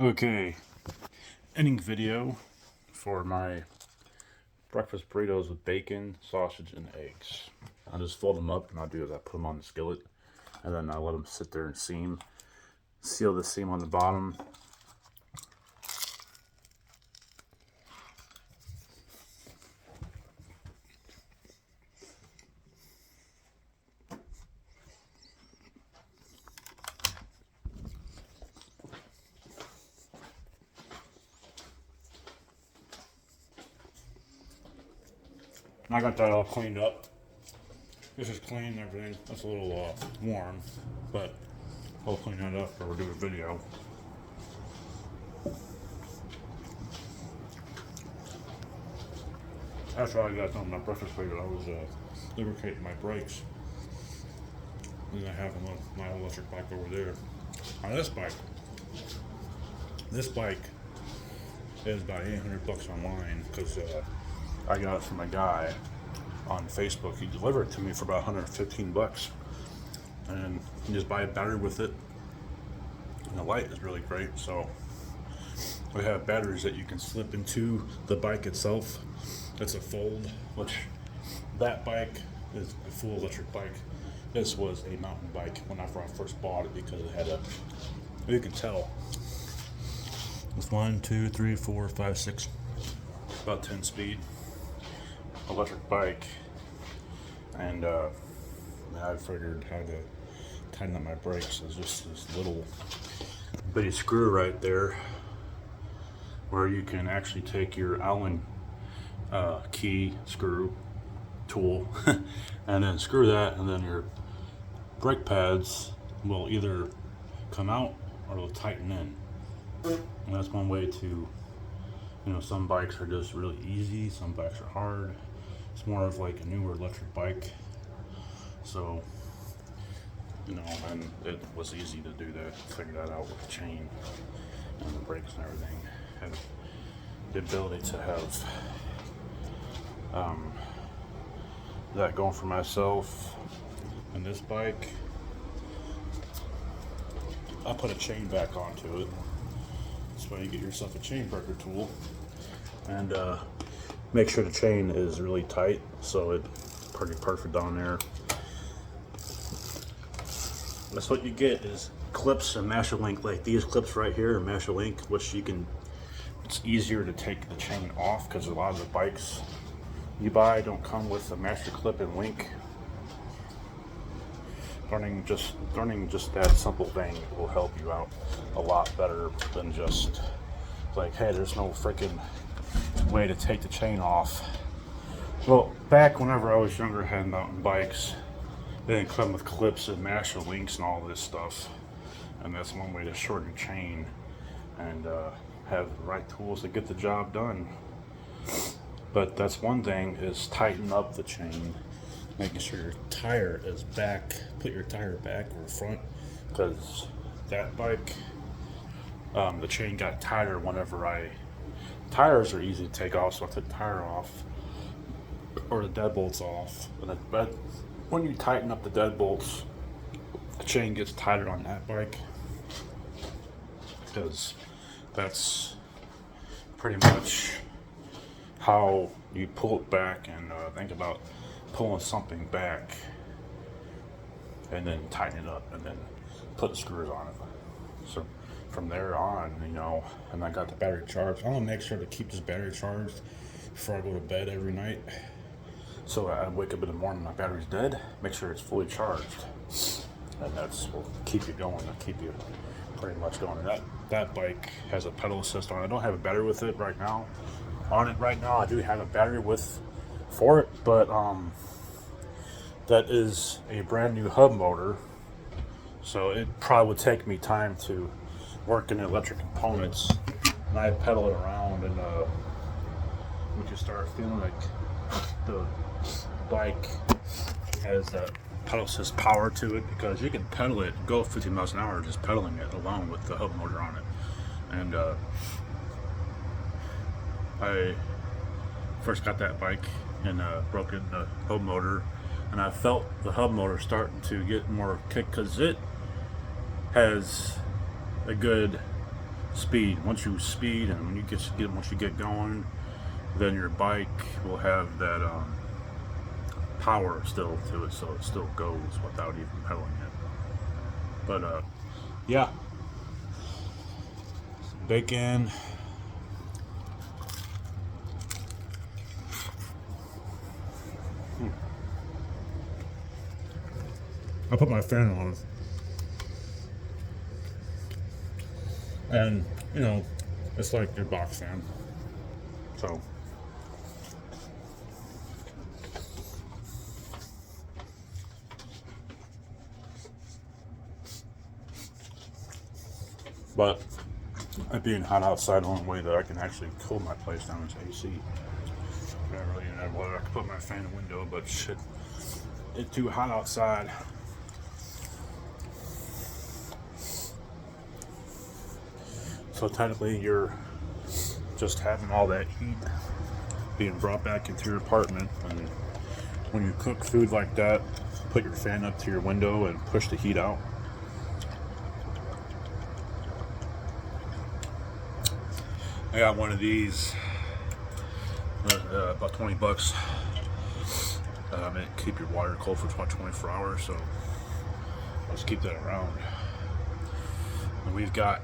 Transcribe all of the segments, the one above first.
Okay, ending video for my breakfast burritos with bacon, sausage, and eggs. I'll just fold them up, and I'll do is I put them on the skillet, and then I let them sit there and seam. Seal the seam on the bottom. I got that all cleaned up. This is clean and everything. That's a little warm, but I'll clean that up or we'll do a video. After I got done with my breakfast burrito, I was lubricating my brakes. And I have my electric bike over there. On this bike is about $800 online because I got it from a guy on Facebook. He delivered it to me for about $115, and you just buy a battery with it. And the light is really great. So we have batteries that you can slip into the bike itself. It's a fold, which that bike is a full electric bike. This was a mountain bike whenever I first bought it because it had a, you can tell, it's 1, 2, 3, 4, 5, 6, about 10 speed electric bike. And I figured how to tighten up my brakes. There's just this little bitty screw right there where you can actually take your Allen key screw tool and then screw that, and then your brake pads will either come out or they'll tighten in. And that's one way to, some bikes are just really easy, some bikes are hard. It's more of like a newer electric bike, so and it was easy to do that, figure that out with the chain and the brakes and everything. Had the ability to have that going for myself. And this bike, I put a chain back onto it. That's why you get yourself a chain breaker tool, and make sure the chain is really tight so it's pretty perfect on there. That's what you get is clips and master link, like these clips right here are master link, which it's easier to take the chain off because a lot of the bikes you buy don't come with a master clip and link. Learning just that simple thing will help you out a lot better than just like, hey, there's no freaking way to take the chain off. Well, back whenever I was younger, I had mountain bikes. They didn't come with clips and master links and all this stuff, and that's one way to shorten your chain and have the right tools to get the job done. But that's one thing, is tighten up the chain, making sure your tire is back. Put your tire back or front, because that bike, the chain got tighter whenever tires are easy to take off, so I took the tire off or the deadbolts off. But when you tighten up the deadbolts, the chain gets tighter on that bike, because that's pretty much how you pull it back. And think about pulling something back and then tighten it up and then put the screws on it. So from there on, and I got the battery charged. I want to make sure to keep this battery charged before I go to bed every night. So I wake up in the morning, my battery's dead, make sure it's fully charged. And that's will keep you going, it'll keep you pretty much going. And that bike has a pedal assist on it. I don't have a battery with it right now. On it right now, I do have a battery for it, but that is a brand new hub motor, so it probably would take me time to work in the electric components. And I pedal it around, and we can start feeling like the bike has that pedal assist power to it, because you can pedal it, go 50 miles an hour just pedaling it along with the hub motor on it. And I first got that bike and broke in the hub motor, and I felt the hub motor starting to get more kick, because it has a good speed. Once you speed, and when you once you get going, then your bike will have that power still to it, so it still goes without even pedaling it. But yeah, bacon. I put my fan on, and you know, it's like your box fan. So, but it being hot outside, the only way that I can actually cool my place down is AC. I don't really know whether I can put my fan in the window, but shit, it's too hot outside. So technically, you're just having all that heat being brought back into your apartment, and when you cook food like that, put your fan up to your window and push the heat out. I got one of these, about 20 bucks. It keep your water cold for about 24 hours, so let's keep that around. And we've got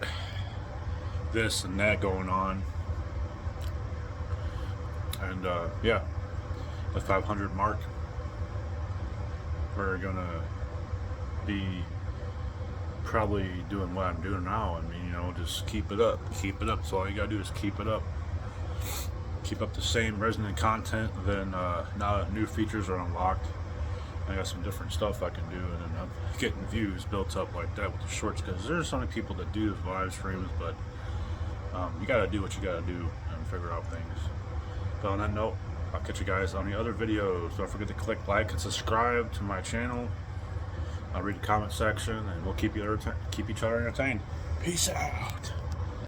this and that going on, and yeah, the 500 mark, we're gonna be probably doing what I'm doing now. I mean, you know, just keep it up. So all you gotta do is keep it up. Keep up the same resonant content. Then now new features are unlocked. I got some different stuff I can do, and then I'm getting views built up like that with the shorts, because there's so many people that do live streams, but you gotta do what you gotta do and figure out things. But on that note, I'll catch you guys on the other videos. Don't forget to click like and subscribe to my channel. I'll read the comment section, and we'll keep each other entertained. Peace out.